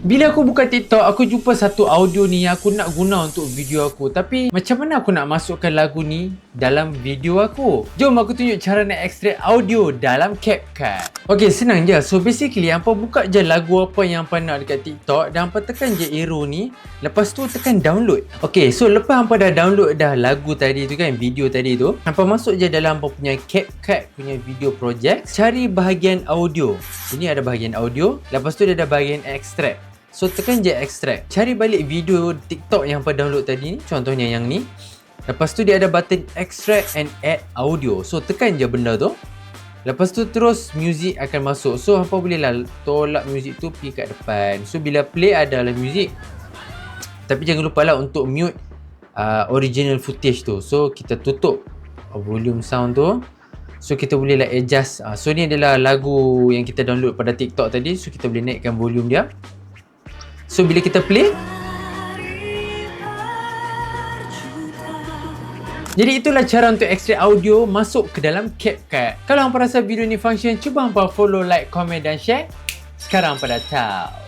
Bila aku buka TikTok, aku jumpa satu audio ni yang aku nak guna untuk video aku. Tapi macam mana aku nak masukkan lagu ni dalam video aku? Jom aku tunjuk cara nak ekstrak audio dalam CapCut. Okay, senang je. So basically, hampa buka je lagu apa yang hampa nak dekat TikTok dan hampa tekan je arrow ni. Lepas tu tekan download. Okay, so lepas hampa dah download dah lagu tadi tu kan, video tadi tu, hampa masuk je dalam hampa punya CapCut punya video project. Cari bahagian audio. Ini ada bahagian audio. Lepas tu dia ada bahagian extract. So tekan je extract. Cari balik video TikTok yang hampa download tadi ni. Contohnya yang ni. Lepas tu dia ada button extract and add audio. So tekan je benda tu. Lepas tu terus music akan masuk. So hampa boleh lah tolak music tu pergi kat depan. So bila play adalah music. Tapi jangan lupa lah untuk mute original footage tu. So kita tutup volume sound tu. So kita boleh lah adjust. So ni adalah lagu yang kita download pada TikTok tadi. So kita boleh naikkan volume dia. So bila kita play, jadi itulah cara untuk ekstrak audio masuk ke dalam CapCut. Kalau hampa rasa video ni function, cuba hampa follow, like, komen dan share. Sekarang hampa dah tahu.